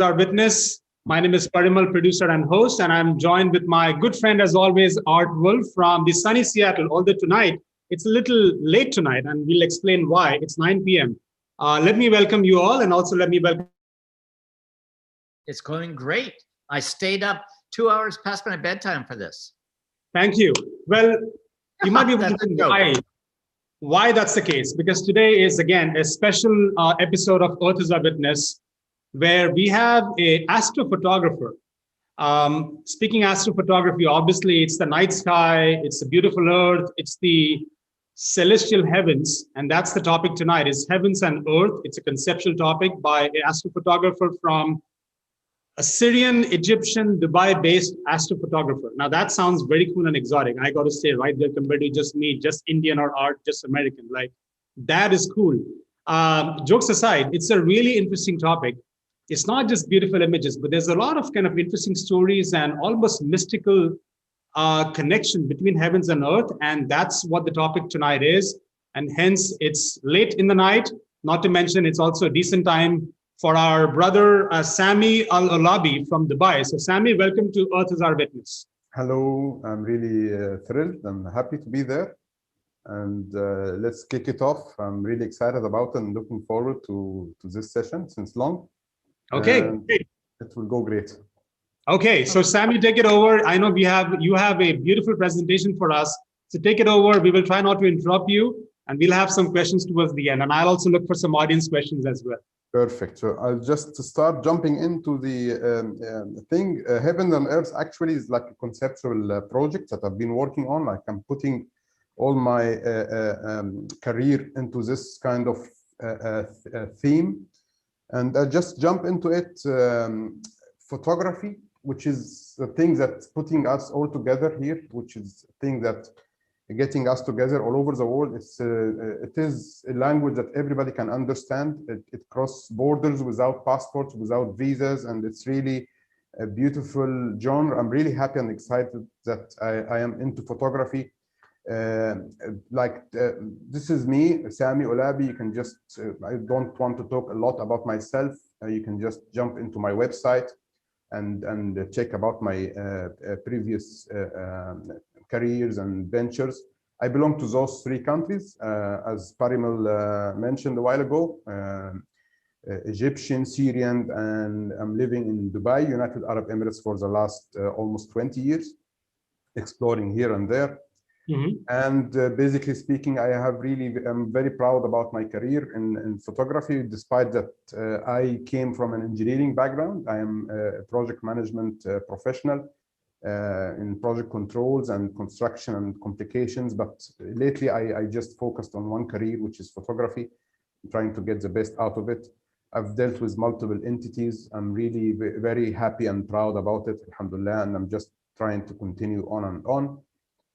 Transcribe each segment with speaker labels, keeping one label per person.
Speaker 1: Our witness. My name is Parimal, producer and host, and I'm joined with my good friend, as always, Art Wolfe from the sunny Seattle. Although tonight, it's a little late tonight, and we'll explain why. It's 9 p.m. Let me welcome you all, and also let me welcome.
Speaker 2: It's going great. I stayed up 2 hours past my bedtime for this.
Speaker 1: Thank you. Well, you might be able to think why that's the case, because today is, again, a special episode of Earth is Our Witness, where we have an astrophotographer. Speaking astrophotography, obviously, it's the night sky, it's the beautiful Earth, it's the celestial heavens, and that's the topic tonight, is heavens and Earth. It's a conceptual topic by an astrophotographer from a Syrian, Egyptian, Dubai-based astrophotographer. Now, that sounds very cool and exotic. I got to say, right there, compared to just me, just Indian or Art, just American. Like, that is cool. Jokes aside, it's a really interesting topic. It's not just beautiful images, but there's a lot of kind of interesting stories and almost mystical connection between heavens and earth. And that's what the topic tonight is. And hence, it's late in the night. Not to mention, it's also a decent time for our brother, Samy Al Olabi from Dubai. So Samy, welcome to Earth is Our Witness.
Speaker 3: Hello, I'm really thrilled and happy to be there. And let's kick it off. I'm really excited about it and looking forward to this session since long.
Speaker 1: Okay,
Speaker 3: great. It will go great.
Speaker 1: Okay, so Samy, take it over. I know you have a beautiful presentation for us. So take it over. We will try not to interrupt you, and we'll have some questions towards the end. And I'll also look for some audience questions as well.
Speaker 3: Perfect. So I'll just start jumping into the thing. Heaven and Earth actually is like a conceptual project that I've been working on. Like, I'm putting all my career into this kind of theme. And I just jump into it. Photography, which is the thing that's putting us all together here, which is the thing that getting us together all over the world. It is a language that everybody can understand. It crosses borders without passports, without visas, and it's really a beautiful genre. I'm really happy and excited that I am into photography. This is me, Samy Al Olabi. You can just, I don't want to talk a lot about myself. You can just jump into my website and check about my previous careers and ventures. I belong to those three countries, as Parimal mentioned a while ago, Egyptian, Syrian, and I'm living in Dubai, United Arab Emirates, for the last almost 20 years, exploring here and there. Mm-hmm. And basically speaking, I'm very proud about my career in photography, despite that I came from an engineering background. I am a project management professional in project controls and construction and complications. But lately, I just focused on one career, which is photography, trying to get the best out of it. I've dealt with multiple entities. I'm really very happy and proud about it, alhamdulillah, and I'm just trying to continue on and on.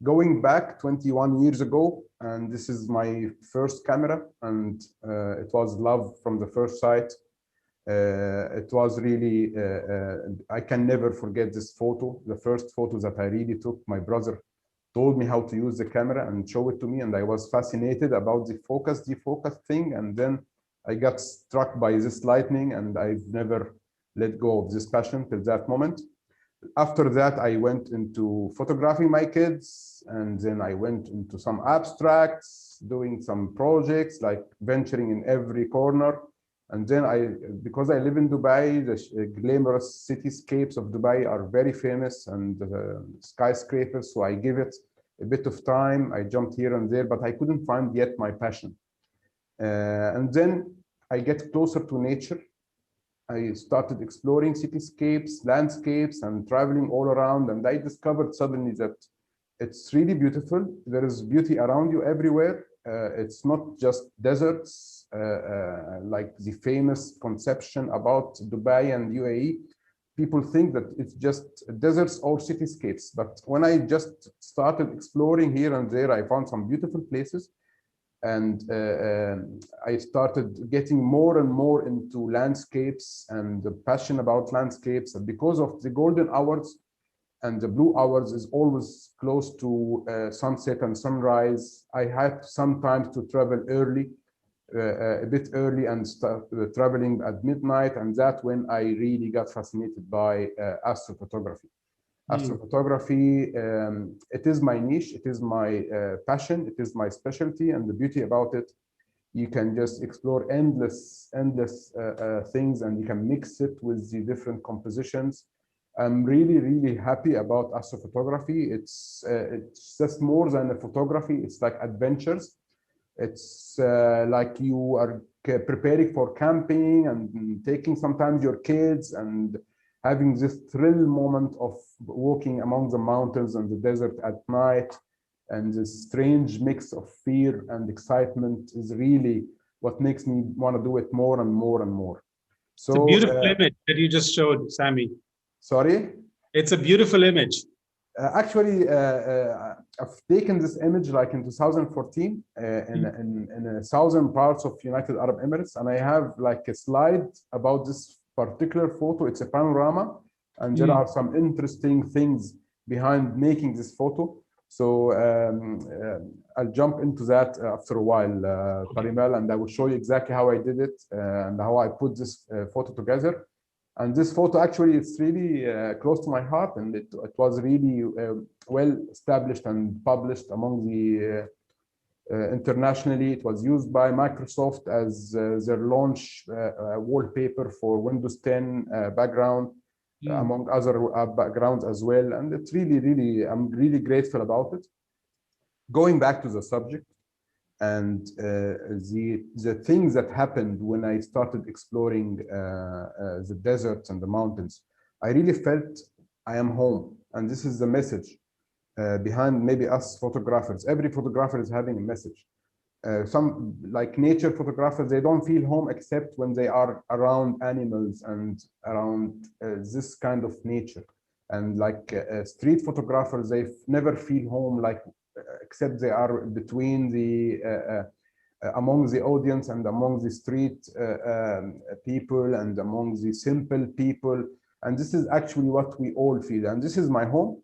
Speaker 3: Going back 21 years ago, and this is my first camera, and it was love from the first sight. It was really, I can never forget this photo. The first photo that I really took, my brother told me how to use the camera and show it to me, and I was fascinated about the focus, defocus thing, and then I got struck by this lightning, and I've never let go of this passion till that moment. After that, I went into photographing my kids, and then I went into some abstracts, doing some projects, like venturing in every corner. And then because I live in Dubai, the glamorous cityscapes of Dubai are very famous, and skyscrapers, so I give it a bit of time. I jumped here and there, but I couldn't find yet my passion. And then I get closer to nature. I started exploring cityscapes, landscapes, and traveling all around. And I discovered suddenly that it's really beautiful. There is beauty around you everywhere. It's not just deserts, like the famous conception about Dubai and UAE. People think that it's just deserts or cityscapes. But when I just started exploring here and there, I found some beautiful places. And I started getting more and more into landscapes and the passion about landscapes. And because of the golden hours and the blue hours is always close to sunset and sunrise, I had sometimes to travel early a bit early and start traveling at midnight, and that when I really got fascinated by astrophotography. Astrophotography, it is my niche, it is my passion, it is my specialty, and the beauty about it, you can just explore endless things, and you can mix it with the different compositions. I'm really happy about astrophotography. It's just more than a photography. It's like adventures. It's like you are preparing for camping and taking sometimes your kids and having this thrill moment of walking among the mountains and the desert at night. And this strange mix of fear and excitement is really what makes me want to do it more and more and more. So
Speaker 1: it's a beautiful image that you just showed, Samy.
Speaker 3: Sorry?
Speaker 1: It's a beautiful image.
Speaker 3: Actually, I've taken this image like in 2014 in a southern parts of United Arab Emirates, and I have like a slide about this particular photo. It's a panorama, and there are some interesting things behind making this photo. So I'll jump into that after a while, Parimal, and I will show you exactly how I did it and how I put this photo together. And this photo actually, it's really close to my heart, and it was really well established and published among the internationally. It was used by Microsoft as their launch wallpaper for Windows 10 background, among other backgrounds as well. And it's really, I'm really grateful about it. Going back to the subject, and the things that happened when I started exploring the deserts and the mountains, I really felt I am home. And this is the message behind maybe us photographers. Every photographer is having a message. Some like nature photographers, they don't feel home except when they are around animals and around this kind of nature. And like street photographers, they never feel home like except they are between the among the audience and among the street people and among the simple people. And this is actually what we all feel. And this is my home.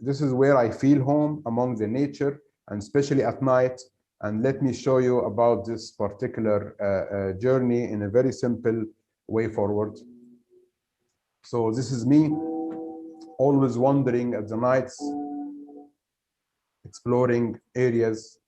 Speaker 3: This is where I feel home among the nature, and especially at night. And let me show you about this particular journey in a very simple way forward. So this is me always wandering at the nights, exploring areas.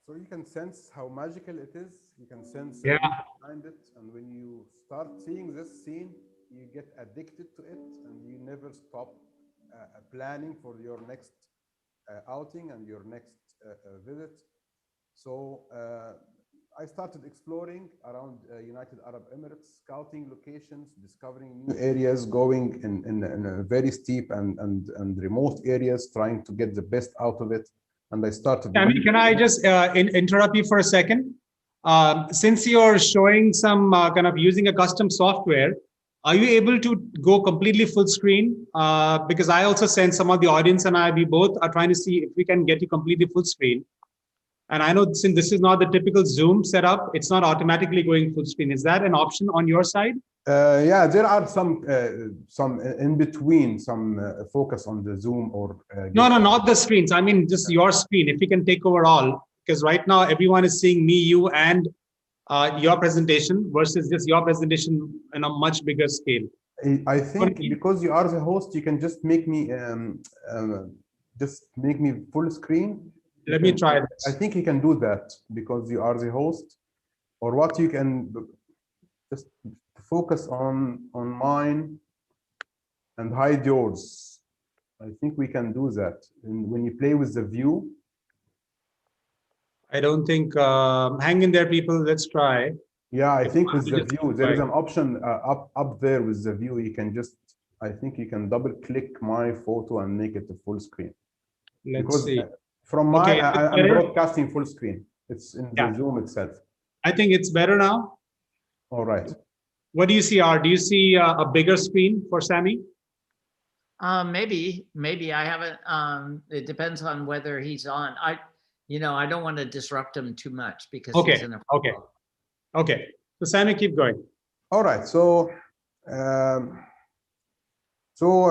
Speaker 3: So you can sense how magical it is. You can sense the beauty behind it. And when you start seeing this scene, you get addicted to it, and you never stop planning for your next outing and your next visit. So I started exploring around United Arab Emirates, scouting locations, discovering new areas, going in a very steep and remote areas, trying to get the best out of it. and I started.
Speaker 1: Samy, can I just interrupt you for a second? Since you're showing some kind of using a custom software, are you able to go completely full screen? Because I also sent some of the audience and we both are trying to see if we can get you completely full screen. And I know since this is not the typical Zoom setup, it's not automatically going full screen. Is that an option on your side?
Speaker 3: Yeah, there are some in between, some focus on the Zoom or.
Speaker 1: No, not the screens. I mean, just your screen. If you can take over all, because right now everyone is seeing me, you, and your presentation versus just your presentation in a much bigger scale.
Speaker 3: I think because you are the host, you can just make me full screen.
Speaker 1: Let me try this.
Speaker 3: I think you can do that because you are the host, or what you can just focus on mine and hide yours. I think we can do that. And when you play with the view.
Speaker 1: I don't think, hang in there, people, let's try.
Speaker 3: Yeah, I think with the view, there is an option up there with the view. You can just, I think you can double click my photo and make it a full screen.
Speaker 1: Let's see.
Speaker 3: From my, I'm broadcasting full screen. It's in the Zoom itself.
Speaker 1: I think it's better now.
Speaker 3: All right.
Speaker 1: What do you see, Art? Do you see a bigger screen for Samy?
Speaker 2: Maybe I haven't. It depends on whether he's on. I don't want to disrupt him too much because he's in a
Speaker 1: Okay. So Samy, keep going.
Speaker 3: All right. So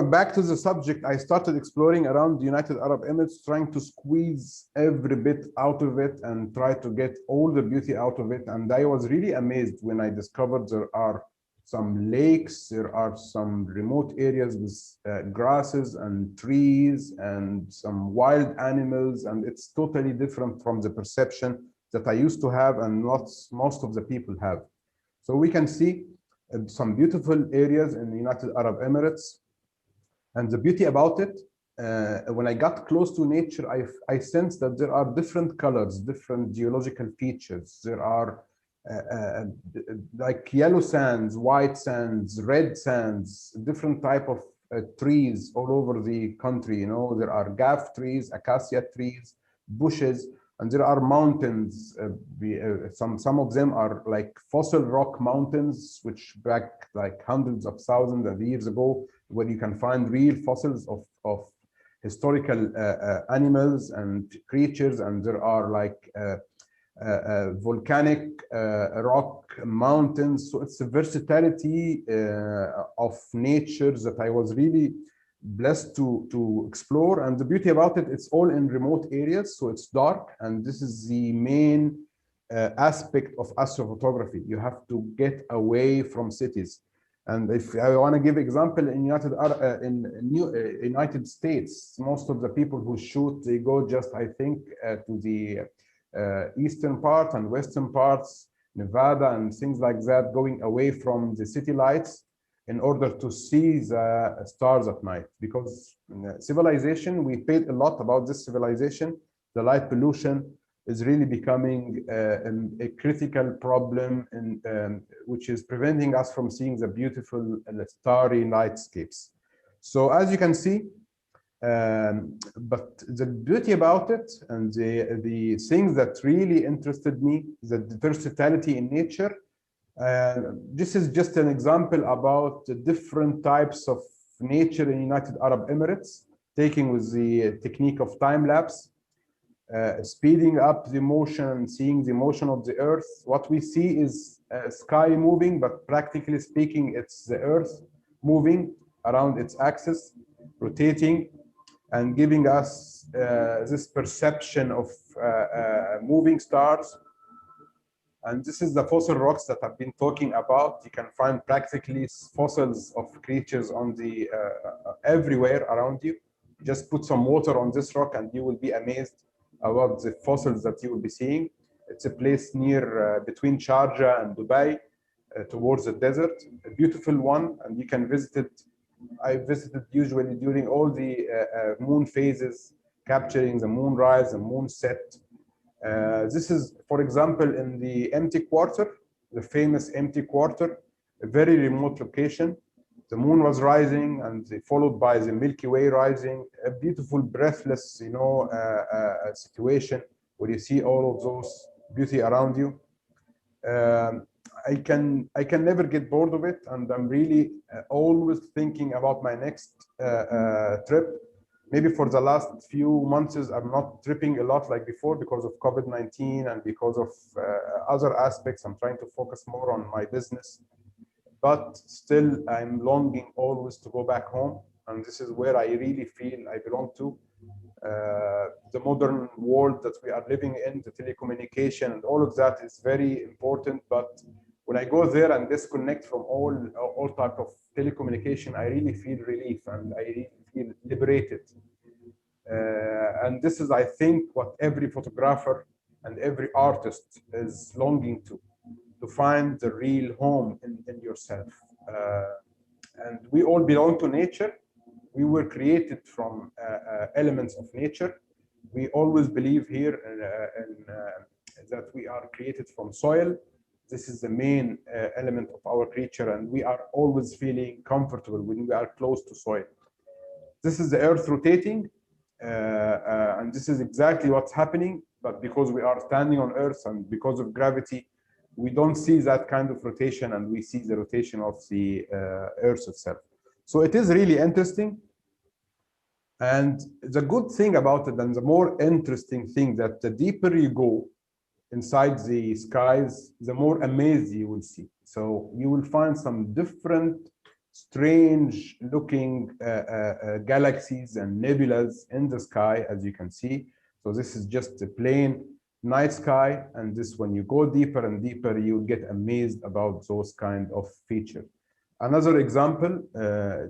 Speaker 3: back to the subject, I started exploring around the United Arab Emirates, trying to squeeze every bit out of it and try to get all the beauty out of it. And I was really amazed when I discovered there are some lakes, there are some remote areas with grasses and trees and some wild animals. And it's totally different from the perception that I used to have and not most of the people have. So we can see some beautiful areas in the United Arab Emirates. And the beauty about it, when I got close to nature, I sensed that there are different colors, different geological features. There are like yellow sands, white sands, red sands, different type of trees all over the country. You know, there are gaff trees, acacia trees, bushes, and there are mountains. Some of them are like fossil rock mountains, which back like hundreds of thousands of years ago, where you can find real fossils of historical animals and creatures. And there are like volcanic rock mountains. So it's a versatility of nature that I was really blessed to explore. And the beauty about it, it's all in remote areas, so it's dark. And this is the main aspect of astrophotography. You have to get away from cities. And if I want to give example, in United States, most of the people who shoot, they go just, I think, to the eastern part and western parts, Nevada and things like that, going away from the city lights in order to see the stars at night. Because civilization, we paid a lot about this civilization. The light pollution is really becoming a critical problem, which is preventing us from seeing the beautiful starry nightscapes. So as you can see, but the beauty about it and the things that really interested me, the versatility in nature. This is just an example about the different types of nature in United Arab Emirates, taking with the technique of time lapse. Speeding up the motion, seeing the motion of the Earth. What we see is sky moving, but practically speaking, it's the Earth moving around its axis, rotating, and giving us this perception of moving stars. And this is the fossil rocks that I've been talking about. You can find practically fossils of creatures on the everywhere around you. Just put some water on this rock and you will be amazed about the fossils that you will be seeing. It's a place near between Sharjah and Dubai, towards the desert, a beautiful one, and you can visit it. I visited usually during all the moon phases, capturing the moonrise and moonset. This is, for example, in the empty quarter, the famous empty quarter, a very remote location. the moon was rising, and followed by the Milky Way rising. A beautiful, breathless, situation where you see all of those beauty around you. I can never get bored of it, and I'm really always thinking about my next trip. Maybe for the last few months, I'm not tripping a lot like before because of COVID-19 and because of other aspects. I'm trying to focus more on my business, but still I'm longing always to go back home. And this is where I really feel I belong to. The modern world that we are living in, the telecommunication and all of that is very important. But when I go there and disconnect from all type of telecommunication, I really feel relief and I really feel liberated. And this is, I think, what every photographer and every artist is longing to find the real home in yourself. And we all belong to nature. We were created from elements of nature. We always believe here that we are created from soil. This is the main element of our creature, and we are always feeling comfortable when we are close to soil. This is the earth rotating, and this is exactly what's happening, but because we are standing on earth and because of gravity, we don't see that kind of rotation, and we see the rotation of the earth itself. So it is really interesting. And the good thing about it, and the more interesting thing, that the deeper you go inside the skies, the more amazed you will see. So you will find some different, strange looking galaxies and nebulas in the sky, as you can see. So this is just a plain night sky. And this, when you go deeper and deeper, you'll get amazed about those kind of features. Another example,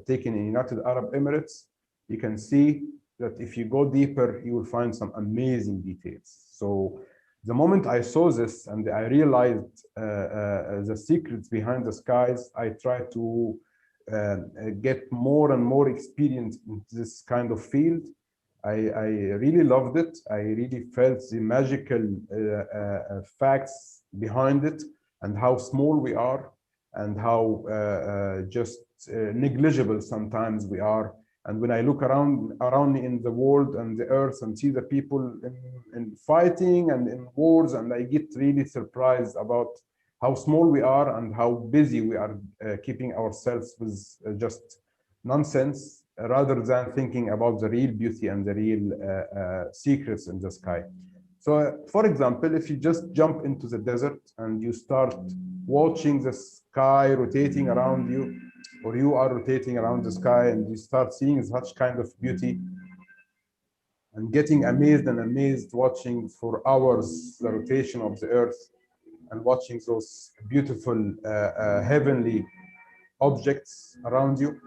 Speaker 3: taken in United Arab Emirates, you can see that if you go deeper, you will find some amazing details. So the moment I saw this and I realized the secrets behind the skies, I tried to get more and more experience in this kind of field. I really loved it. I really felt the magical facts behind it, and how small we are, and how just negligible sometimes we are. And when I look around me in the world and the earth and see the people in fighting and in wars, and I get really surprised about how small we are and how busy we are keeping ourselves with just nonsense, rather than thinking about the real beauty and the real secrets in the sky. So, for example, if you just jump into the desert and you start watching the sky rotating around you, or you are rotating around the sky, and you start seeing such kind of beauty and getting amazed and amazed, watching for hours the rotation of the earth and watching those beautiful heavenly objects around you,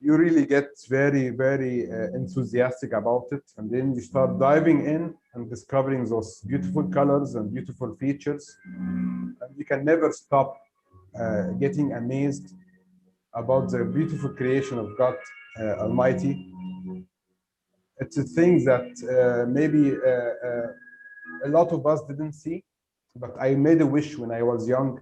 Speaker 3: you really get very, very enthusiastic about it. And then you start diving in and discovering those beautiful colors and beautiful features. And you can never stop getting amazed about the beautiful creation of God Almighty. It's a thing that maybe a lot of us didn't see, but I made a wish when I was young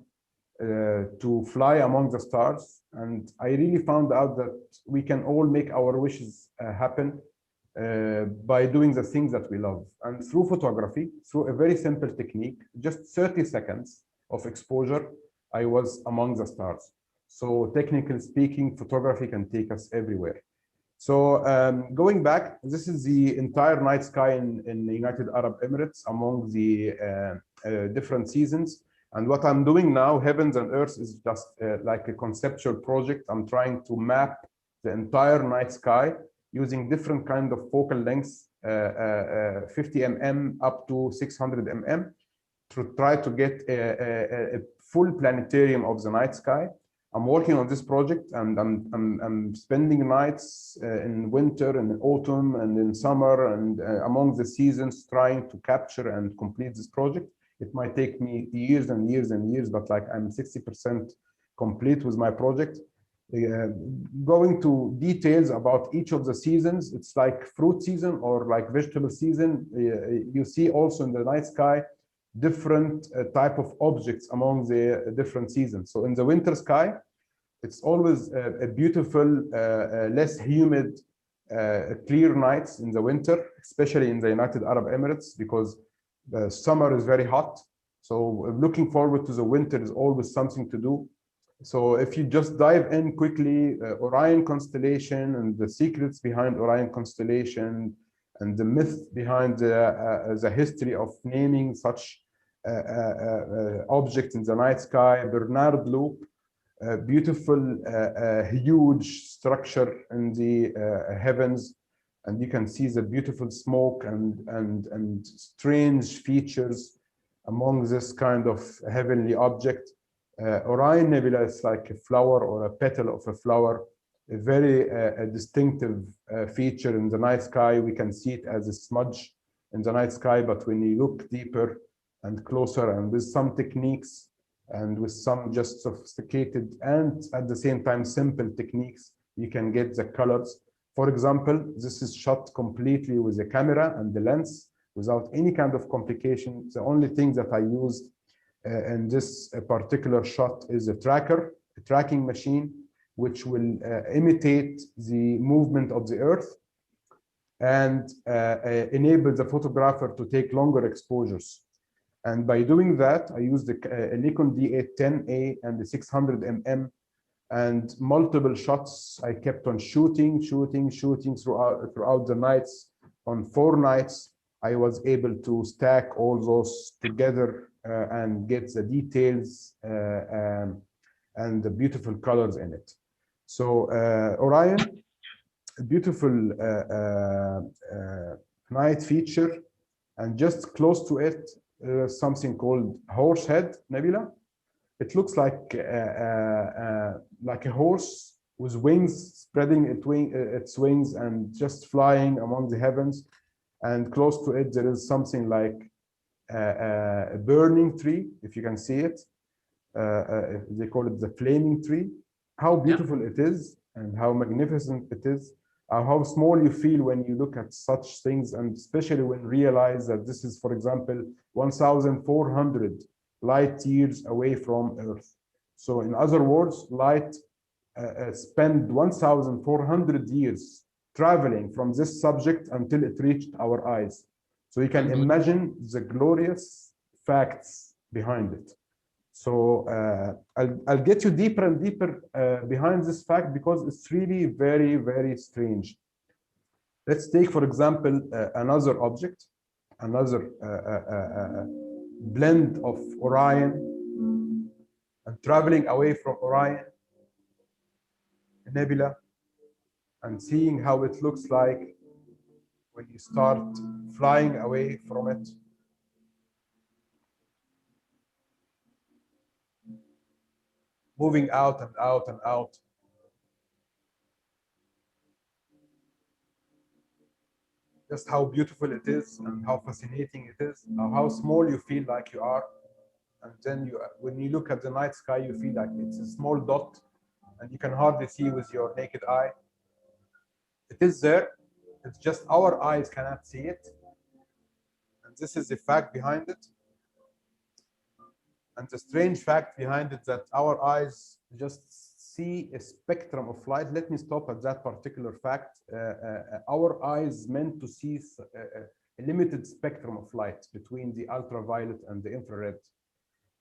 Speaker 3: to fly among the stars. And I really found out that we can all make our wishes happen by doing the things that we love. And through photography, through a very simple technique, just 30 seconds of exposure, I was among the stars. So technically speaking, photography can take us everywhere. So going back, this is the entire night sky in the United Arab Emirates among the different seasons. And what I'm doing now, Heavens and Earth, is just like a conceptual project. I'm trying to map the entire night sky using different kind of focal lengths, 50 mm up to 600 mm, to try to get a full planetarium of the night sky. I'm working on this project, and I'm spending nights in winter and in autumn and in summer and among the seasons trying to capture and complete this project. It might take me years and years and years, but like I'm 60% complete with my project. Going to details about each of the seasons, it's like fruit season or like vegetable season. You see also in the night sky different type of objects among the different seasons. So in the winter sky, It's always a beautiful, less humid, clear nights in the winter, especially in the United Arab Emirates, because the summer is very hot. So looking forward to the winter is always something to do. So if you just dive in quickly, Orion Constellation and the secrets behind Orion Constellation and the myth behind the history of naming such objects in the night sky, Bernard Loop, beautiful, huge structure in the heavens, and you can see the beautiful smoke and strange features among this kind of heavenly object. Orion Nebula is like a flower or a petal of a flower, a very distinctive feature in the night sky. We can see it as a smudge in the night sky, but when you look deeper and closer and with some techniques and with some just sophisticated and at the same time simple techniques, you can get the colors. For example, this is shot completely with the camera and the lens without any kind of complication. The only thing that I used in this particular shot is a tracking machine, which will imitate the movement of the Earth and enable the photographer to take longer exposures. And by doing that, I used the Nikon D810A and the 600mm and multiple shots. I kept on shooting throughout the nights. On 4 nights, I was able to stack all those together and get the details and the beautiful colors in it. So Orion, a beautiful night feature, and just close to it, something called Horsehead Nebula. It looks like a horse with wings, spreading its wings and just flying among the heavens. And close to it, there is something like a burning tree, if you can see it. They call it the flaming tree. How beautiful it is and how magnificent it is. How small you feel when you look at such things, and especially when you realize that this is, for example, 1,400 light years away from Earth. So in other words, light spent 1,400 years traveling from this subject until it reached our eyes. So you can imagine the glorious facts behind it. So I'll get you deeper and deeper behind this fact because it's really very, very strange. Let's take, for example, another object, another blend of Orion and traveling away from Orion Nebula and seeing how it looks like when you start flying away from it. Moving out and out and out. Just how beautiful it is and how fascinating it is, how small you feel like you are. And then when you look at the night sky, you feel like it's a small dot and you can hardly see with your naked eye. It is there, it's just our eyes cannot see it. And this is the fact behind it. And the strange fact behind it that our eyes just see a spectrum of light. Let me stop at that particular fact. Our eyes meant to see a limited spectrum of light between the ultraviolet and the infrared.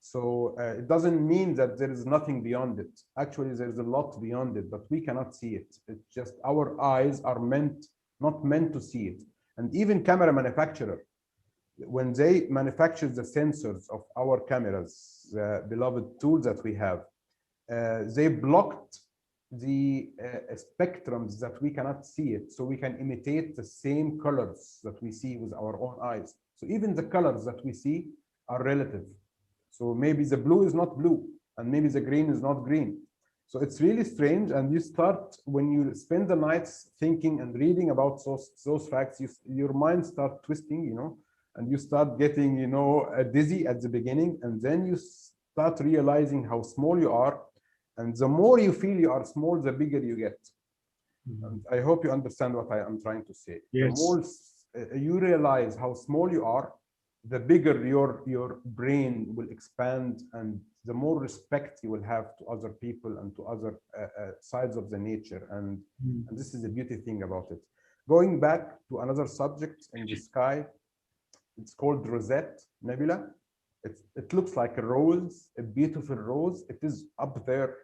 Speaker 3: So it doesn't mean that there is nothing beyond it. Actually, there's a lot beyond it, but we cannot see it. It's just our eyes are not meant to see it. And even camera manufacturer, when they manufacture the sensors of our cameras, the beloved tools that we have, they blocked the spectrums that we cannot see it, so we can imitate the same colors that we see with our own eyes. So even the colors that we see are relative. So maybe the blue is not blue, and maybe the green is not green. So it's really strange, and you start, when you spend the nights thinking and reading about those facts, your mind starts twisting, you know, and you start getting, you know, dizzy at the beginning, and then you start realizing how small you are. And the more you feel you are small, the bigger you get. And I hope you understand what I am trying to say.
Speaker 1: Yes.
Speaker 3: The more you realize how small you are, the bigger your brain will expand, and the more respect you will have to other people and to other sides of the nature. And this is the beauty thing about it. Going back to another subject in the sky, it's called Rosette Nebula. It looks like a rose, a beautiful rose. It is up there.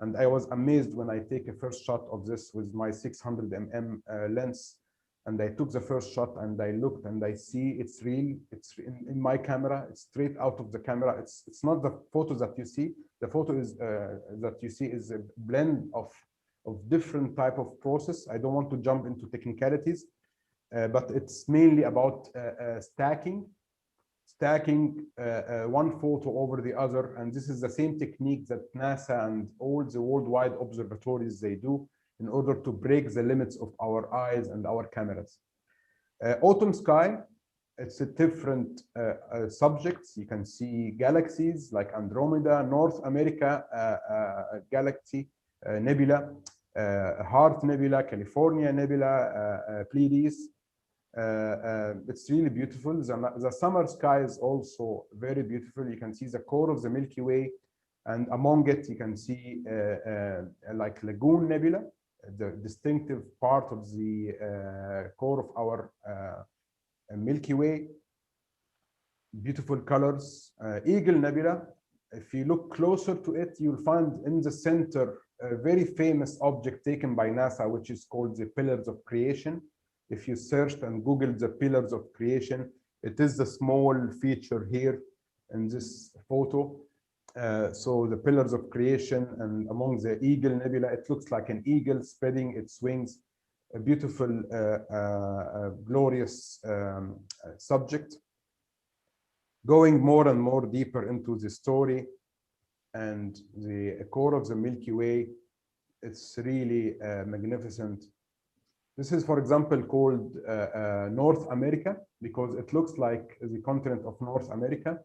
Speaker 3: And I was amazed when I take a first shot of this with my 600 mm lens. And I took the first shot and I looked and I see it's real. It's in my camera. It's straight out of the camera. It's not the photo that you see. The photo is that you see is a blend of different type of process. I don't want to jump into technicalities, but it's mainly about stacking one photo over the other. And this is the same technique that NASA and all the worldwide observatories they do in order to break the limits of our eyes and our cameras. Autumn sky, it's a different subjects. You can see galaxies like Andromeda, North America galaxy nebula, Heart Nebula, California Nebula, Pleiades. It's really beautiful. The summer sky is also very beautiful. You can see the core of the Milky Way, and among it you can see like Lagoon Nebula, the distinctive part of the core of our Milky Way. Beautiful colors. Eagle Nebula, if you look closer to it, you'll find in the center a very famous object taken by NASA, which is called the Pillars of Creation. If you searched and Googled the Pillars of Creation, it is the small feature here in this photo. So the Pillars of Creation, and among the Eagle Nebula, it looks like an eagle spreading its wings. A beautiful, glorious subject. Going more and more deeper into the story and the core of the Milky Way, it's really magnificent. This is, for example, called North America, because it looks like the continent of North America.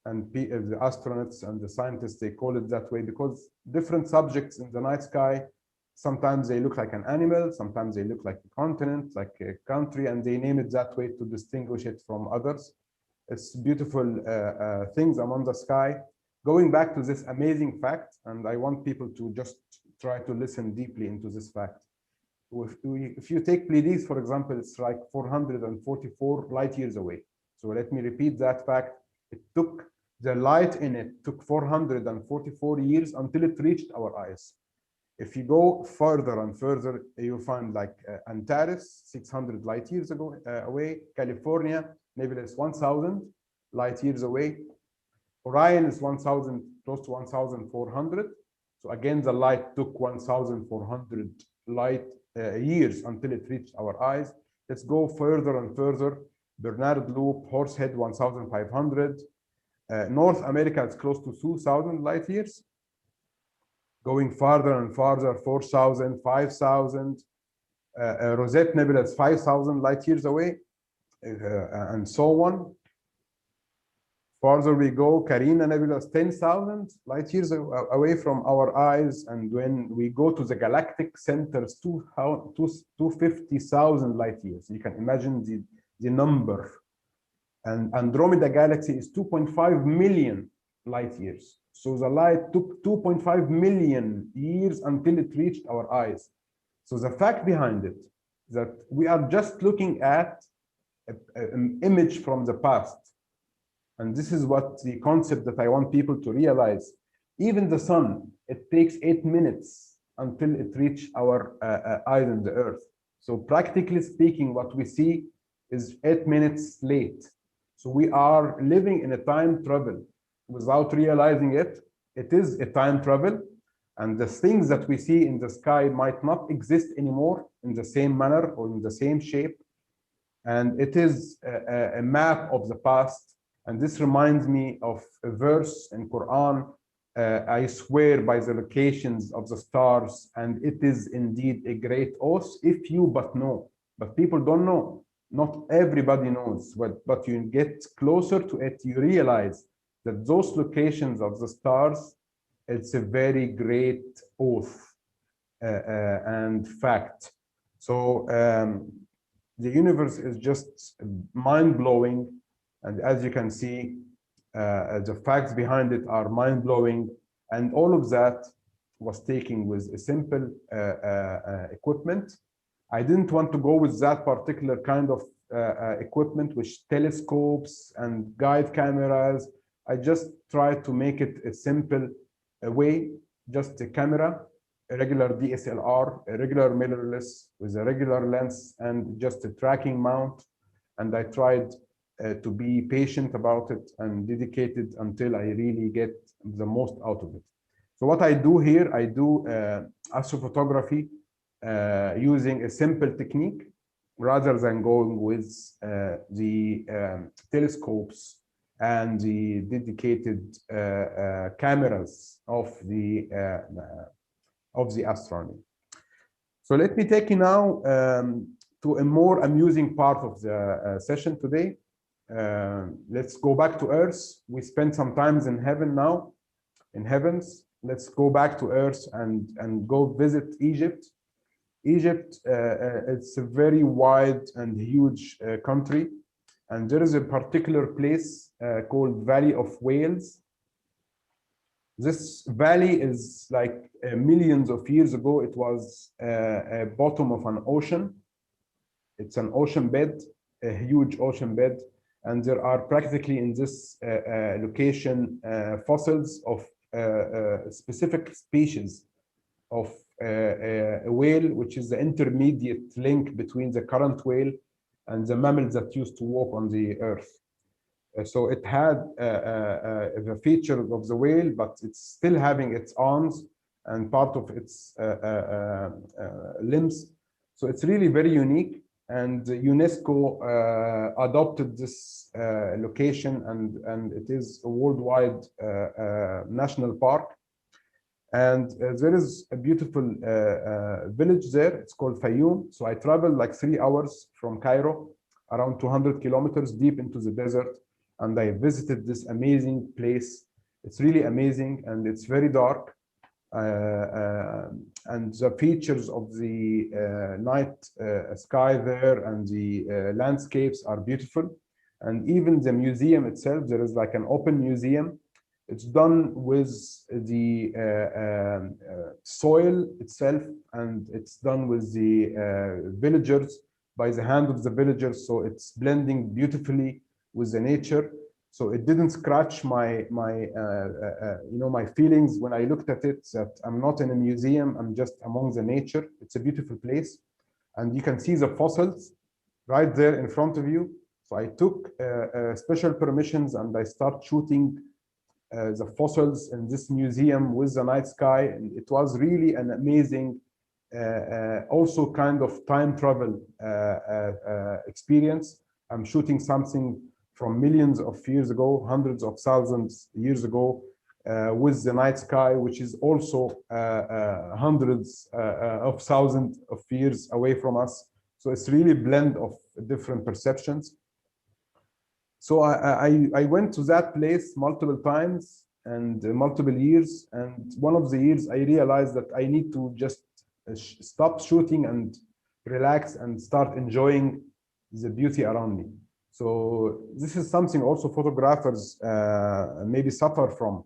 Speaker 3: And the astronauts and the scientists, they call it that way because different subjects in the night sky, sometimes they look like an animal, sometimes they look like a continent, like a country, and they name it that way to distinguish it from others. It's beautiful things among the sky. Going back to this amazing fact, and I want people to just try to listen deeply into this fact. If you take Pleiades, for example, it's like 444 light years away. So let me repeat that fact. It took the light in it took 444 years until it reached our eyes. If you go further and further, you find like Antares, 600 light years away. California Nebula is 1,000 light years away. Orion is 1,000, close to 1,400. So again, the light took 1,400 light years until it reached our eyes. Let's go further and further. Bernard Loop, Horsehead, 1,500. North America is close to 2,000 light years. Going farther and farther, 4,000, 5,000. Rosette Nebula is 5,000 light years away, and so on. Farther we go, Carina Nebula is 10,000 light years away from our eyes. And when we go to the galactic centers, 250,000 light years. You can imagine the number. And Andromeda galaxy is 2.5 million light years. So the light took 2.5 million years until it reached our eyes. So the fact behind it, that we are just looking at an image from the past. And this is what the concept that I want people to realize. Even the sun, it takes 8 minutes until it reaches our eyes in the earth. So practically speaking, what we see is 8 minutes late. So we are living in a time travel without realizing it. It is a time travel, and the things that we see in the sky might not exist anymore in the same manner or in the same shape. And it is a map of the past. And this reminds me of a verse in Quran. I swear by the locations of the stars, and it is indeed a great oath if you but know. But people don't know. Not everybody knows, but you get closer to it, you realize that those locations of the stars, it's a very great oath and fact. So the universe is just mind-blowing, And as you can see, the facts behind it are mind-blowing. And all of that was taken with a simple equipment. I didn't want to go with that particular kind of equipment, which telescopes and guide cameras. I just tried to make it a simple way, just a camera, a regular DSLR, a regular mirrorless with a regular lens, and just a tracking mount. And I tried to be patient about it and dedicated until I really get the most out of it. So what I do here, I do astrophotography using a simple technique rather than going with the telescopes and the dedicated cameras of the astronomy. So let me take you now to a more amusing part of the session today. Let's go back to Earth. We spent some time in heaven now, in heavens. Let's go back to Earth and go visit Egypt. Egypt, it's a very wide and huge country. And there is a particular place called Valley of Whales. This valley is like millions of years ago, it was a bottom of an ocean. It's an ocean bed, a huge ocean bed. And there are practically in this location fossils of specific species of a whale, which is the intermediate link between the current whale and the mammals that used to walk on the earth. So it had the feature of the whale, but it's still having its arms and part of its limbs. So it's really very unique. And UNESCO adopted this location, and it is a worldwide national park. And there is a beautiful village there. It's called Fayoum. So I traveled like 3 hours from Cairo, around 200 kilometers deep into the desert. And I visited this amazing place. It's really amazing, and it's very dark. And the features of the night sky there and the landscapes are beautiful. And even the museum itself, there is like an open museum. It's done with the soil itself, and it's done with the villagers, by the hand of the villagers. So it's blending beautifully with the nature. So it didn't scratch my feelings when I looked at it, that I'm not in a museum, I'm just among the nature. It's a beautiful place. And you can see the fossils right there in front of you. So I took special permissions and I start shooting the fossils in this museum with the night sky. And it was really an amazing, also kind of time travel experience. I'm shooting something from millions of years ago, hundreds of thousands years ago, with the night sky, which is also hundreds of thousands of years away from us. So it's really a blend of different perceptions. So I went to that place multiple times and multiple years. And one of the years I realized that I need to just stop shooting and relax and start enjoying the beauty around me. So this is something also photographers maybe suffer from,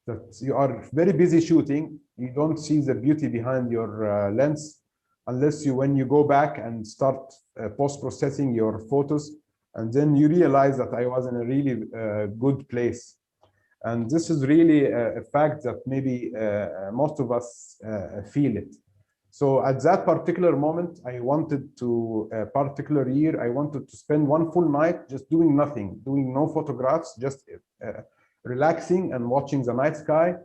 Speaker 3: that you are very busy shooting, you don't see the beauty behind your lens unless when you go back and start post-processing your photos, and then you realize that I was in a really good place. And this is really a fact that maybe most of us feel it. So at that particular moment, I wanted to, a particular year, I wanted to spend one full night just doing nothing, doing no photographs, just relaxing and watching the night sky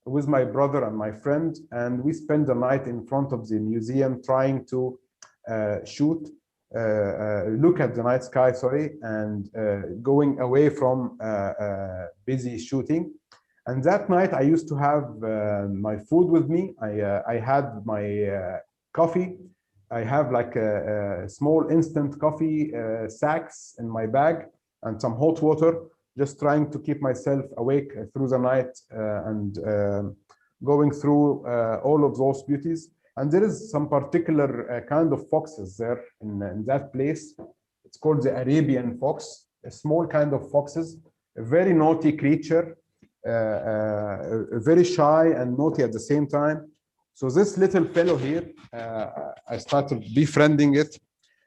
Speaker 3: with my brother and my friend. And we spent the night in front of the museum trying to look at the night sky, sorry, and going away from busy shooting. And that night I used to have my food with me. I had my coffee. I have like a small instant coffee sacks in my bag and some hot water, just trying to keep myself awake through the night and going through all of those beauties. And there is some particular kind of foxes there in that place. It's called the Arabian Fox. small kind of foxes, a very naughty creature, very shy and naughty at the same time. So this little fellow here, I started befriending it.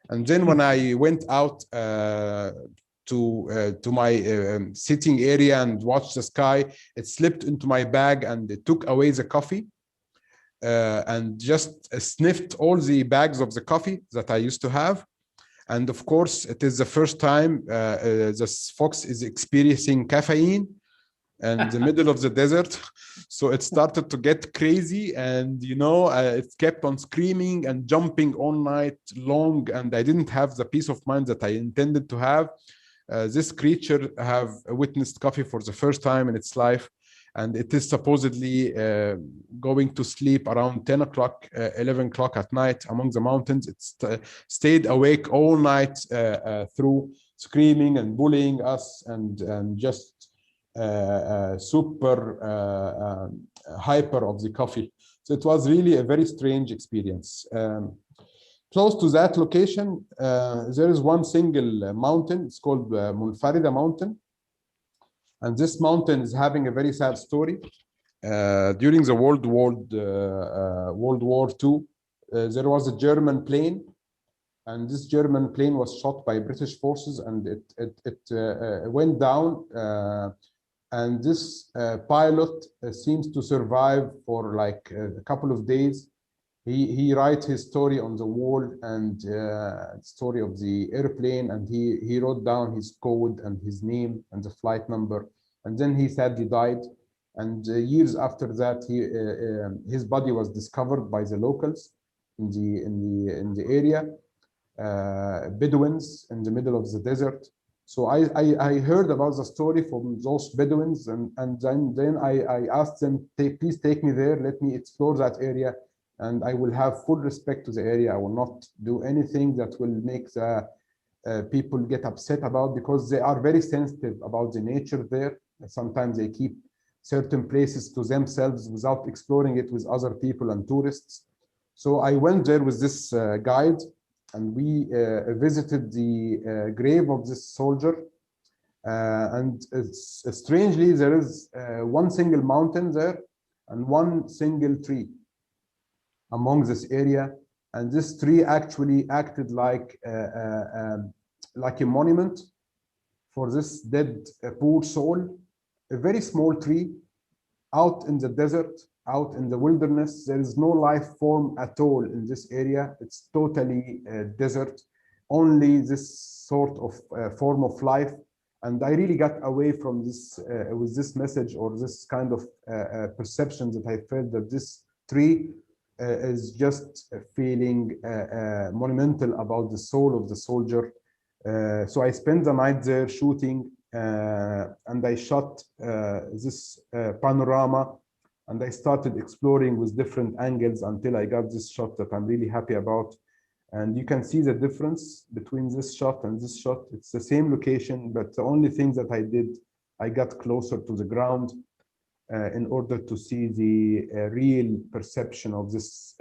Speaker 3: And then when I went out to my sitting area and watched the sky, it slipped into my bag and it took away the coffee and just sniffed all the bags of the coffee that I used to have. And of course, it is the first time this fox is experiencing caffeine in the middle of the desert. So it started to get crazy, and it kept on screaming and jumping all night long, and I didn't have the peace of mind that I intended to have. This creature have witnessed coffee for the first time in its life, and it is supposedly going to sleep around 10 o'clock, 11 o'clock at night among the mountains. It stayed awake all night through, screaming and bullying us, and just super hyper of the coffee. So it was really a very strange experience. Close to that location, there is one single mountain. It's called Munfarida Mountain. And this mountain is having a very sad story. During the World War II, there was a German plane, and this German plane was shot by British forces, and it went down. And this pilot seems to survive for like a couple of days. He writes his story on the wall, and story of the airplane, and he wrote down his code and his name and the flight number, and then he sadly died. And years after that, his body was discovered by the locals in the area, Bedouins in the middle of the desert. So I heard about the story from those Bedouins, and then I asked them, please take me there, let me explore that area, and I will have full respect to the area. I will not do anything that will make the people get upset about, because they are very sensitive about the nature there. Sometimes they keep certain places to themselves without exploring it with other people and tourists. So I went there with this guide, and we visited the grave of this soldier. And strangely, there is one single mountain there and one single tree among this area. And this tree actually acted like a monument for this dead poor soul. A very small tree out in the desert, out in the wilderness. There is no life form at all in this area. It's totally desert, only this sort of form of life. And I really got away from this with this message, or this kind of perception that I felt that this tree is just feeling monumental about the soul of the soldier. So I spent the night there shooting, and I shot this panorama, and I started exploring with different angles until I got this shot that I'm really happy about. And you can see the difference between this shot and this shot. It's the same location, but the only thing that I did, I got closer to the ground in order to see the real perception of this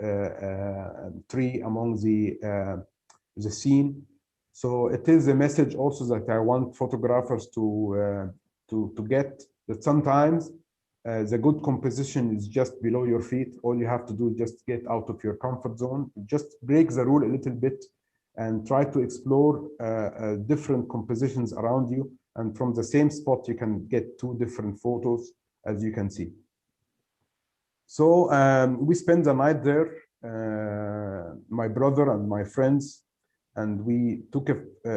Speaker 3: tree among the scene. So it is a message also that I want photographers to get, that sometimes the good composition is just below your feet. All you have to do is just get out of your comfort zone, just break the rule a little bit, and try to explore different compositions around you. And from the same spot, you can get two different photos, as you can see. So we spent the night there, my brother and my friends, and we took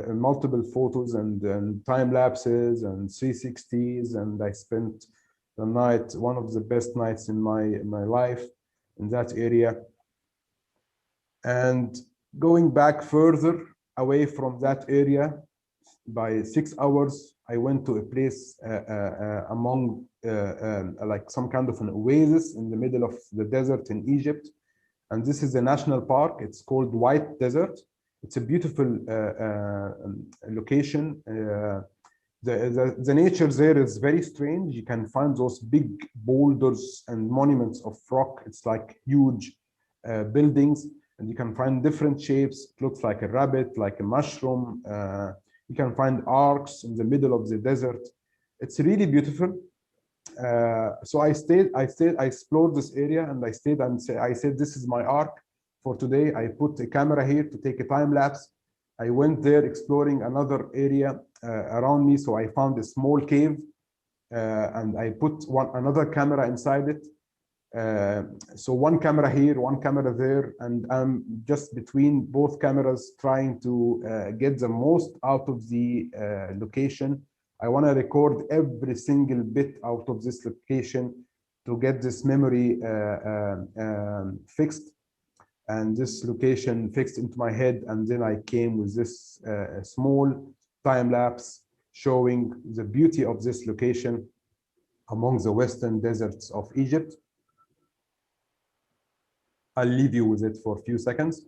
Speaker 3: multiple photos and time lapses and 360s, and I spent the night, one of the best nights in my life in that area. And going back further away from that area by 6 hours, I went to a place among like some kind of an oasis in the middle of the desert in Egypt. And this is a national park. It's called White Desert. It's a beautiful location. The nature there is very strange. You can find those big boulders and monuments of rock. It's like huge buildings, and you can find different shapes. It looks like a rabbit, like a mushroom. You can find arcs in the middle of the desert. It's really beautiful. So I explored this area, and I stayed and I said, this is my arc for today. I put a camera here to take a time lapse. I went there exploring another area around me. So I found a small cave, and I put another camera inside it. So one camera here, one camera there, and I'm just between both cameras trying to get the most out of the location. I want to record every single bit out of this location to get this memory fixed, and this location fixed into my head. And then I came with this small time lapse showing the beauty of this location among the western deserts of Egypt. I'll leave you with it for a few seconds.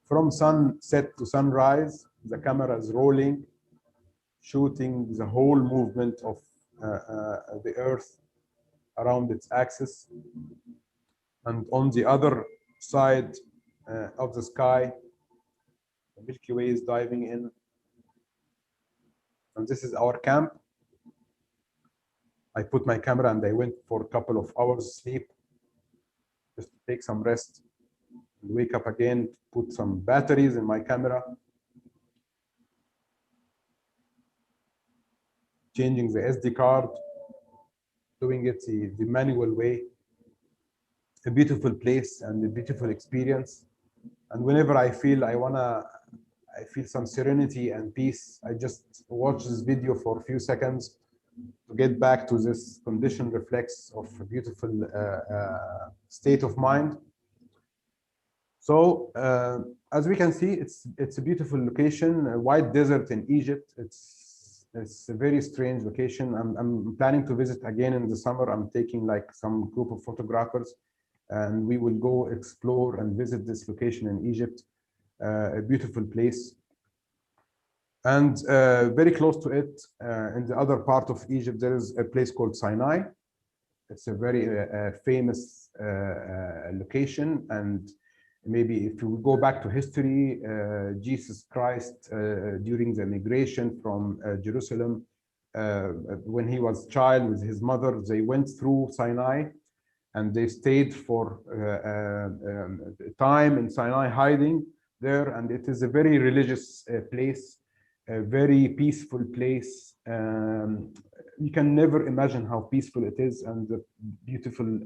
Speaker 3: From sunset to sunrise, the camera is rolling, shooting the whole movement of the Earth around its axis. And on the other side of the sky, the Milky Way is diving in. And this is our camp. I put my camera and I went for a couple of hours sleep, just to take some rest and wake up again, put some batteries in my camera, changing the SD card, doing it the manual way. A beautiful place and a beautiful experience. And whenever I feel I feel some serenity and peace, I just watch this video for a few seconds to get back to this conditioned reflex of a beautiful state of mind. So as we can see, it's a beautiful location, a white desert in Egypt. It's a very strange location. I'm planning to visit again in the summer. I'm taking like some group of photographers, and we will go explore and visit this location in Egypt, a beautiful place. And very close to it, in the other part of Egypt, there is a place called Sinai. It's a very famous location. And maybe if we go back to history, Jesus Christ, during the migration from Jerusalem, when he was a child with his mother, they went through Sinai, and they stayed for time in Sinai, hiding there. And it is a very religious place, a very peaceful place. You can never imagine how peaceful it is, and the beautiful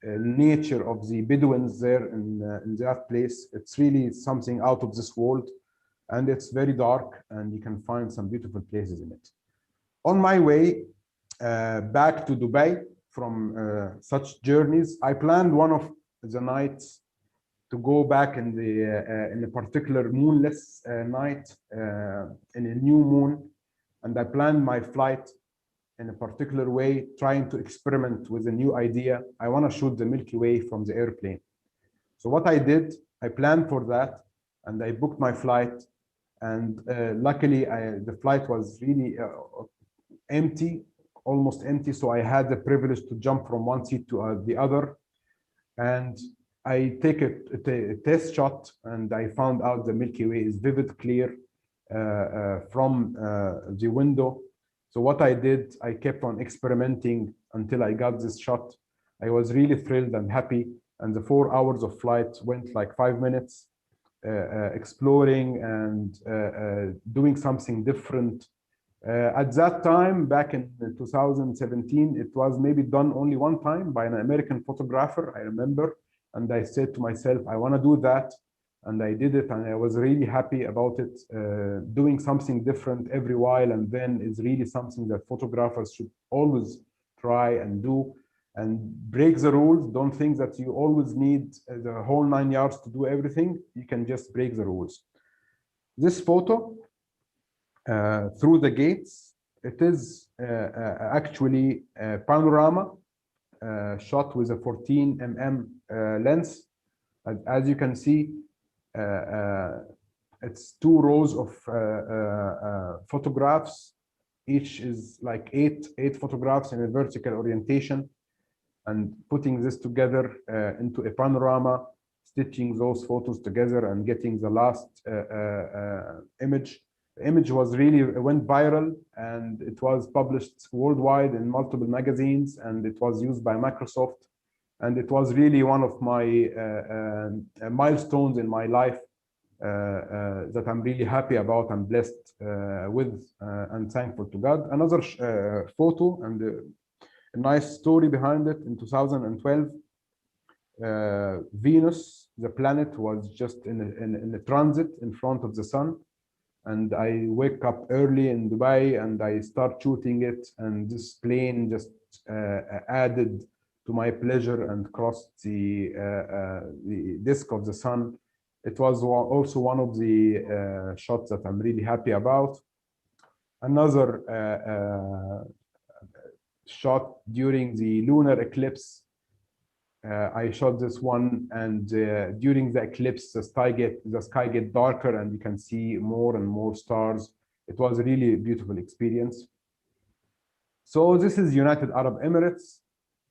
Speaker 3: nature of the Bedouins there in that place. It's really something out of this world, and it's very dark, and you can find some beautiful places in it. On my way back to Dubai from such journeys, I planned one of the nights to go back in a particular moonless night, in a new moon, and I planned my flight in a particular way, trying to experiment with a new idea. I want to shoot the Milky Way from the airplane. So what I did, I planned for that, and I booked my flight, and luckily the flight was really empty, almost empty, so I had the privilege to jump from one seat to the other. And I take a test shot, and I found out the Milky Way is vivid, clear from the window. So what I did, I kept on experimenting until I got this shot. I was really thrilled and happy, and the 4 hours of flight went like 5 minutes, exploring and doing something different. At that time, back in 2017, it was maybe done only one time by an American photographer, I remember. And I said to myself, I want to do that. And I did it, and I was really happy about it. Doing something different every while, and then is really something that photographers should always try and do, and break the rules. Don't think that you always need the whole 9 yards to do everything. You can just break the rules. This photo, through the gates, it is actually a panorama shot with a 14 lens. As you can see, it's 2 rows of photographs. Each is like eight photographs in a vertical orientation, and putting this together into a panorama, stitching those photos together and getting the last image. The image went viral, and it was published worldwide in multiple magazines, and it was used by Microsoft. And it was really one of my milestones in my life that I'm really happy about and blessed with, and thankful to God. Another photo and a nice story behind it. In 2012, Venus, the planet, was just in a transit in front of the sun. And I wake up early in Dubai and I start shooting it. And this plane just added to my pleasure and crossed the disk of the sun. It was also one of the shots that I'm really happy about. Another shot during the lunar eclipse. I shot this one, and during the eclipse, the sky get darker, and you can see more and more stars. It was a really beautiful experience. So this is United Arab Emirates.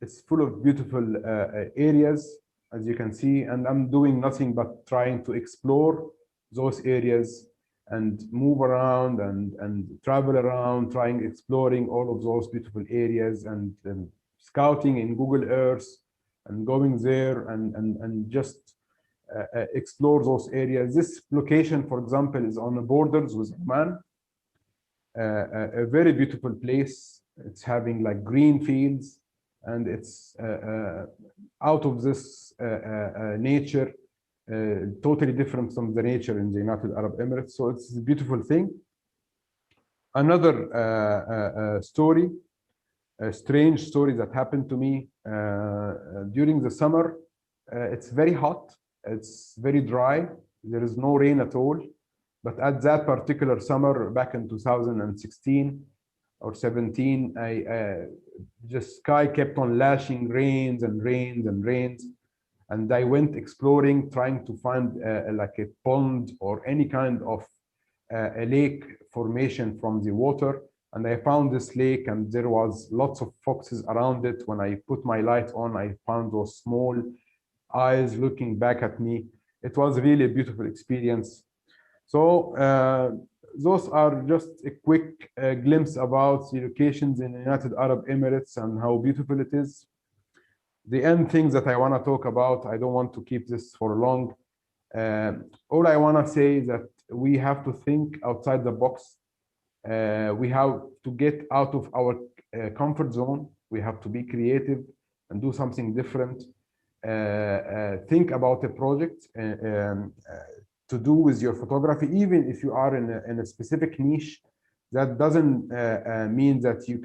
Speaker 3: It's full of beautiful areas, as you can see, and I'm doing nothing but trying to explore those areas and move around and travel around, exploring all of those beautiful areas, and scouting in Google Earth and going there and just explore those areas. This location, for example, is on the borders with Oman, a very beautiful place. It's having like green fields, and it's out of this nature, totally different from the nature in the United Arab Emirates. So it's a beautiful thing. Another story, a strange story that happened to me during the summer. It's very hot, it's very dry, there is no rain at all. But at that particular summer, back in 2016 or 17, just sky kept on lashing rains and rains and rains. And I went exploring, trying to find like a pond or any kind of a lake formation from the water. And I found this lake, and there was lots of foxes around it. When I put my light on, I found those small eyes looking back at me. It was really a beautiful experience. So those are just a quick glimpse about the locations in the United Arab Emirates and how beautiful it is. The end things that I want to talk about, I don't want to keep this for long. All I want to say is that we have to think outside the box. We have to get out of our comfort zone. We have to be creative and do something different. Think about a project to do with your photography, even if you are in a specific niche. That doesn't mean that you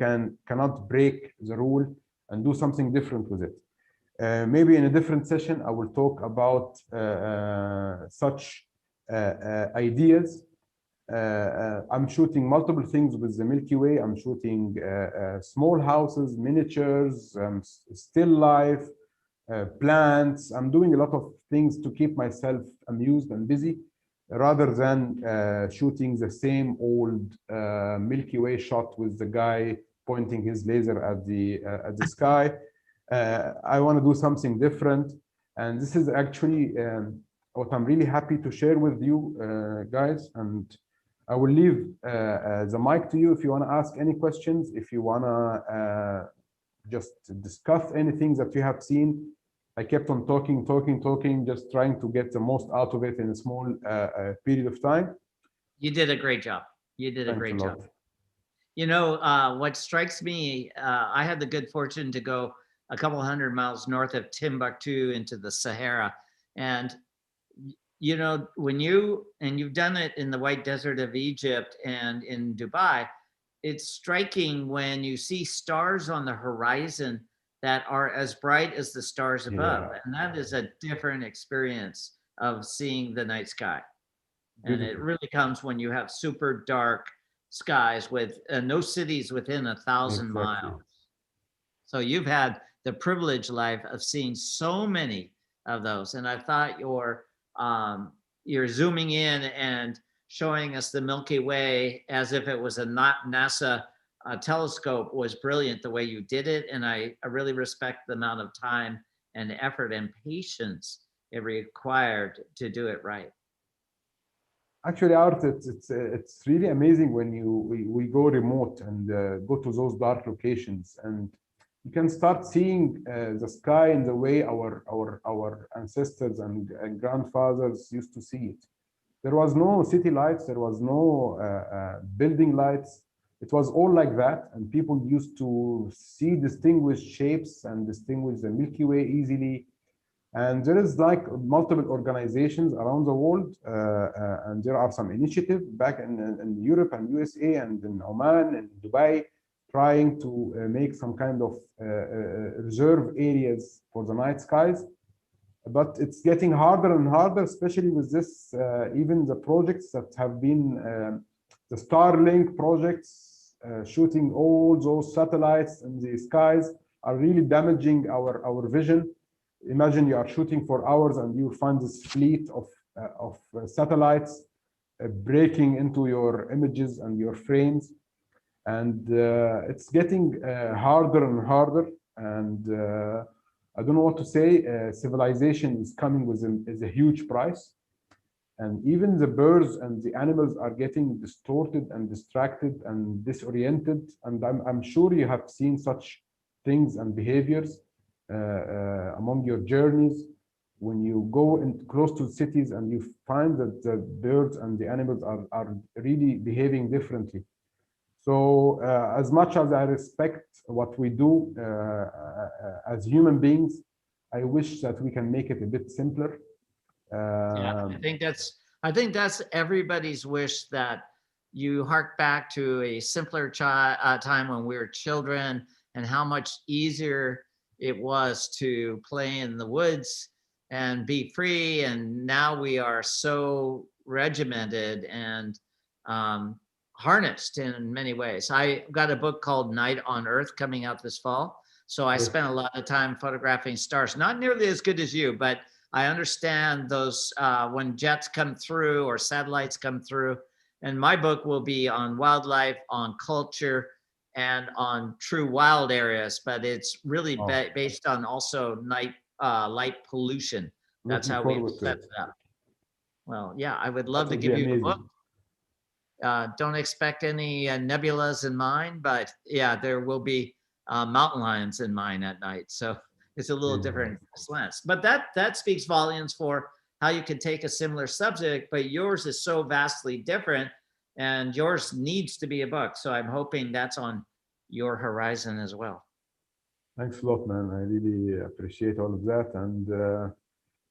Speaker 3: cannot break the rule and do something different with it. Maybe in a different session, I will talk about such ideas. I'm shooting multiple things with the Milky Way. I'm shooting small houses, miniatures, still life, plants. I'm doing a lot of things to keep myself amused and busy, rather than shooting the same old Milky Way shot with the guy pointing his laser at the sky. I want to do something different, and this is actually what I'm really happy to share with you guys. And I will leave the mic to you if you want to ask any questions, if you want to just discuss anything that you have seen. I kept on talking, just trying to get the most out of it in a small period of time.
Speaker 2: You did a great job. You did a great job. You know, what strikes me, I had the good fortune to go a couple hundred miles north of Timbuktu into the Sahara. And, you know, you've done it in the White Desert of Egypt and in Dubai, it's striking when you see stars on the horizon that are as bright as the stars above. Yeah. And that is a different experience of seeing the night sky. And it really comes when you have super dark skies with no cities within 1,000 miles. So you've had the privileged life of seeing so many of those. And I thought you're zooming in and showing us the Milky Way as if it was a NASA telescope was brilliant the way you did it. And I really respect the amount of time and effort and patience it required to do it right.
Speaker 3: Actually, Art, it's really amazing when we go remote and go to those dark locations, and you can start seeing the sky in the way our ancestors and grandfathers used to see it. There was no city lights, there was no building lights. It was all like that, and people used to see distinguished shapes and distinguish the Milky Way easily. And there is like multiple organizations around the world, and there are some initiatives back in Europe and USA and in Oman and Dubai, trying to make some kind of reserve areas for the night skies. But it's getting harder and harder, especially with this, even the projects that have been, the Starlink projects, shooting all those satellites in the skies are really damaging our vision. Imagine you are shooting for hours and you find this fleet of satellites breaking into your images and your frames. And it's getting harder and harder. And I don't know what to say. Civilization is coming with a huge price. And even the birds and the animals are getting distorted and distracted and disoriented. And I'm sure you have seen such things and behaviors among your journeys when you go in close to cities and you find that the birds and the animals are really behaving differently. So as much as I respect what we do as human beings, I wish that we can make it a bit simpler.
Speaker 2: Yeah, I think that's everybody's wish, that you hark back to a simpler time when we were children and how much easier it was to play in the woods and be free. And now we are so regimented and harnessed in many ways. I got a book called Night on Earth coming out this fall. So I spent a lot of time photographing stars, not nearly as good as you, but I understand those when jets come through or satellites come through. And my book will be on wildlife, on culture, and on true wild areas, but it's really based on also night light pollution. That's how we set it up. Well, yeah, I would love to give you a book. Don't expect any nebulas in mine, but yeah, there will be mountain lions in mine at night. So it's a little different slants, but that speaks volumes for how you can take a similar subject, but yours is so vastly different, and yours needs to be a book. So I'm hoping that's on your horizon as well.
Speaker 3: Thanks a lot, man. I really appreciate all of that. And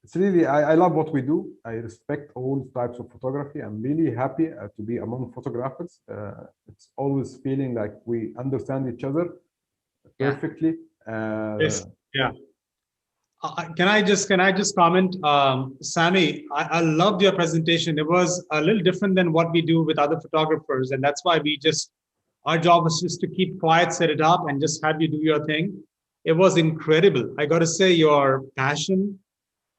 Speaker 3: it's really, I love what we do. I respect all types of photography. I'm really happy to be among photographers. It's always feeling like we understand each other perfectly.
Speaker 1: Yes. Yeah. Can I just comment, Samy? I loved your presentation. It was a little different than what we do with other photographers, and that's why our job was just to keep quiet, set it up, and just have you do your thing. It was incredible. I got to say, your passion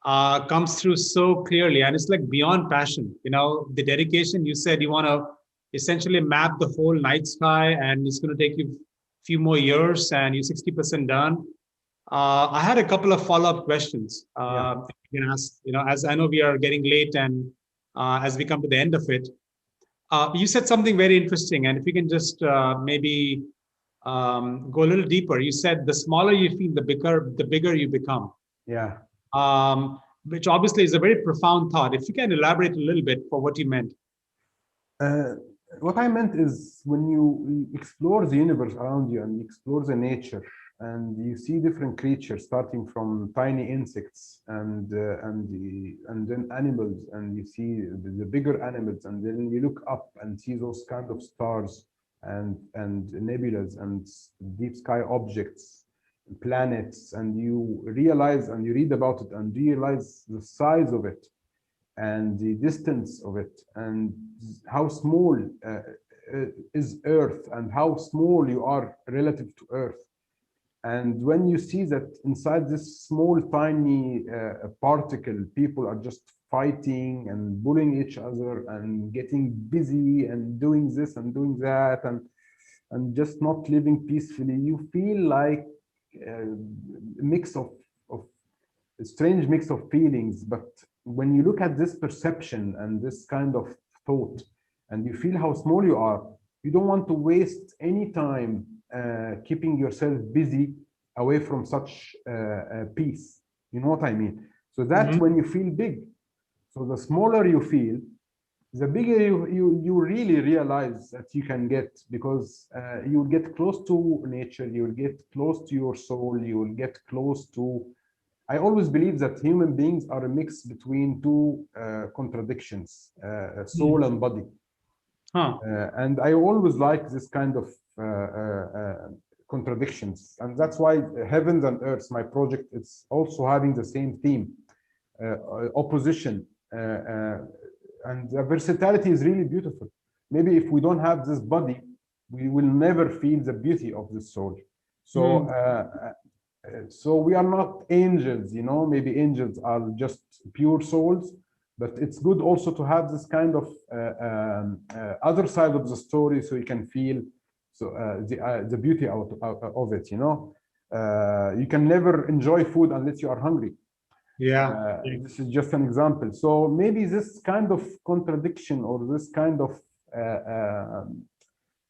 Speaker 1: comes through so clearly, and it's like beyond passion. You know, the dedication. You said you want to essentially map the whole night sky, and it's going to take you a few more years, and you're 60% done. I had a couple of follow-up questions. You can ask, as I know we are getting late, and as we come to the end of it, you said something very interesting, and if you can just maybe go a little deeper. You said the smaller you feel, the bigger you become.
Speaker 3: Yeah.
Speaker 1: Which obviously is a very profound thought. If you can elaborate a little bit for what you meant.
Speaker 3: What I meant is when you explore the universe around you and you explore the nature, and you see different creatures, starting from tiny insects and then animals, and you see the bigger animals, and then you look up and see those kind of stars and nebulas and deep sky objects, planets, and you realize and you read about it and realize the size of it and the distance of it, and how small is Earth and how small you are relative to Earth. And when you see that inside this small, tiny particle, people are just fighting and bullying each other and getting busy and doing this and doing that and just not living peacefully, you feel like a mix of a strange mix of feelings. But when you look at this perception and this kind of thought, and you feel how small you are, you don't want to waste any time keeping yourself busy away from such peace. You know what I mean? So that's when you feel big. So the smaller you feel, the bigger you really realize that you can get, because you will get close to nature, you will get close to your soul, you will get close to. I always believe that human beings are a mix between two contradictions, soul and body. And I always like this kind of contradictions, and that's why Heavens and Earths, my project, it's also having the same theme, opposition, and the versatility is really beautiful. Maybe if we don't have this body, we will never feel the beauty of the soul. So so we are not angels, you know. Maybe angels are just pure souls, but it's good also to have this kind of other side of the story, so you can feel the beauty of it, you know. You can never enjoy food unless you are hungry. This is just an example. So maybe this kind of contradiction or this kind of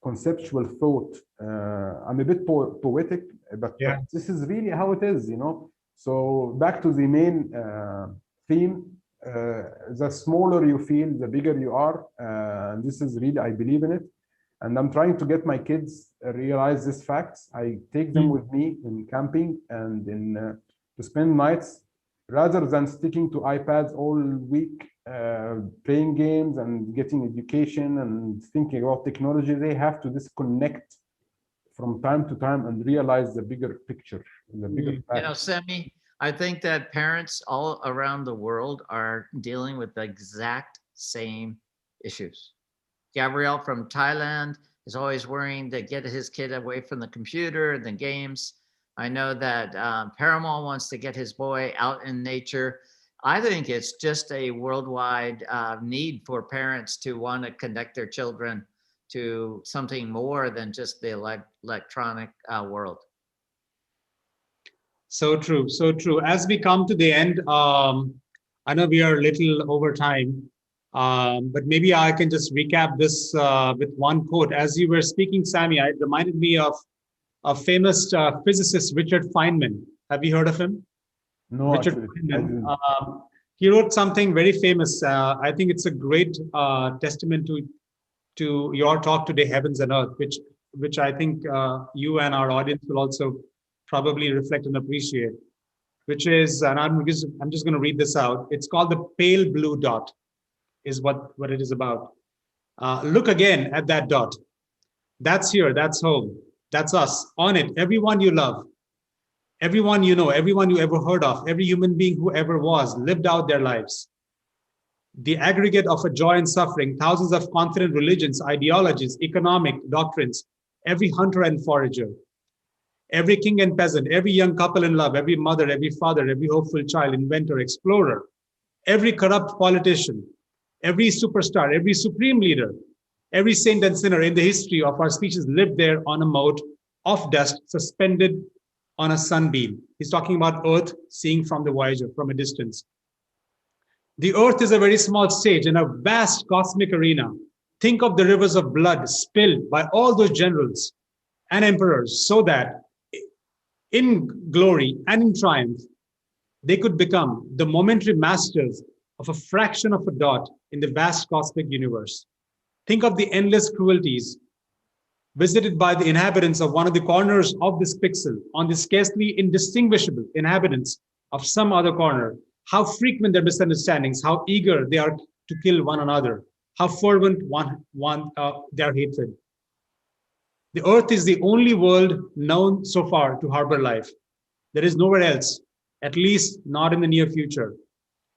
Speaker 3: conceptual thought, I'm a bit poetic, but this is really how it is, you know. So back to the main theme, the smaller you feel, the bigger you are. This is really, I believe in it. And I'm trying to get my kids realize these facts. I take them with me in camping and to spend nights, rather than sticking to iPads all week, playing games and getting education and thinking about technology. They have to disconnect from time to time and realize the bigger picture, the bigger fact.
Speaker 2: You know, Samy, I think that parents all around the world are dealing with the exact same issues. Gabriel from Thailand is always worrying to get his kid away from the computer and the games. I know that Parimal wants to get his boy out in nature. I think it's just a worldwide need for parents to want to connect their children to something more than just the electronic world.
Speaker 1: So true, so true. As we come to the end, I know we are a little over time, but maybe I can just recap this with one quote. As you were speaking, Samy, it reminded me of a famous physicist, Richard Feynman. Have you heard of him?
Speaker 3: No,
Speaker 1: Richard Feynman. He wrote something very famous. I think it's a great testament to your talk today, Heavens and Earth, which I think you and our audience will also probably reflect and appreciate, which is, and I'm just going to read this out. It's called the pale blue dot, is what it is about. Look again at that dot. That's here, that's home, that's us. On it, everyone you love, everyone you know, everyone you ever heard of, every human being who ever was, lived out their lives. The aggregate of a joy and suffering, thousands of confident religions, ideologies, economic doctrines, every hunter and forager, every king and peasant, every young couple in love, every mother, every father, every hopeful child, inventor, explorer, every corrupt politician, every superstar, every supreme leader, every saint and sinner in the history of our species lived there on a mote of dust suspended on a sunbeam. He's talking about Earth, seeing from the Voyager, from a distance. The Earth is a very small stage in a vast cosmic arena. Think of the rivers of blood spilled by all those generals and emperors, so that in glory and in triumph, they could become the momentary masters of a fraction of a dot in the vast cosmic universe. Think of the endless cruelties visited by the inhabitants of one of the corners of this pixel on the scarcely indistinguishable inhabitants of some other corner. How frequent their misunderstandings, how eager they are to kill one another, how fervent their hatred. The Earth is the only world known so far to harbor life. There is nowhere else, at least not in the near future,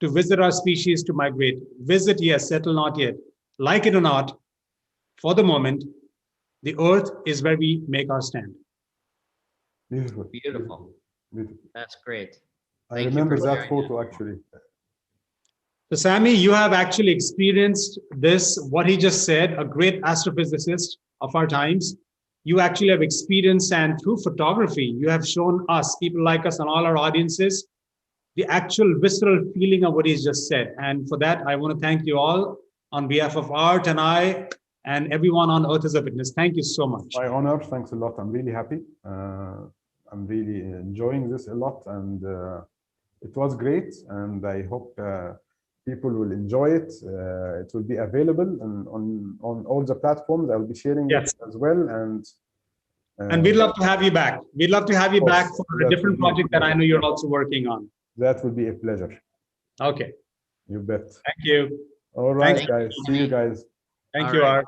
Speaker 1: to visit our species to migrate. Visit, yes, settle not yet. Like it or not, for the moment, the Earth is where we make our stand.
Speaker 3: Beautiful.
Speaker 2: Beautiful.
Speaker 3: Beautiful.
Speaker 2: That's great.
Speaker 3: I
Speaker 2: Thank you
Speaker 3: remember
Speaker 2: for
Speaker 3: that
Speaker 2: sharing
Speaker 3: photo
Speaker 2: that.
Speaker 3: actually.
Speaker 1: So Samy, you have actually experienced this, what he just said, a great astrophysicist of our times. You actually have experienced, and through photography, you have shown us, people like us and all our audiences, the actual visceral feeling of what he's just said. And for that, I want to thank you all on behalf of Art and I and everyone on Earth is a Witness. Thank you so much.
Speaker 3: My honor. Thanks a lot. I'm really happy. I'm really enjoying this a lot, and it was great. And I hope people will enjoy it. It will be available on all the platforms. I'll be sharing it as well.
Speaker 1: And we'd love to have you back. We'd love to have you back for a different project that I know you're also working on.
Speaker 3: That would be a pleasure.
Speaker 1: Okay.
Speaker 3: You bet.
Speaker 1: Thank you.
Speaker 3: All right,
Speaker 1: Thank
Speaker 3: guys. See you guys.
Speaker 1: Thank you, Art.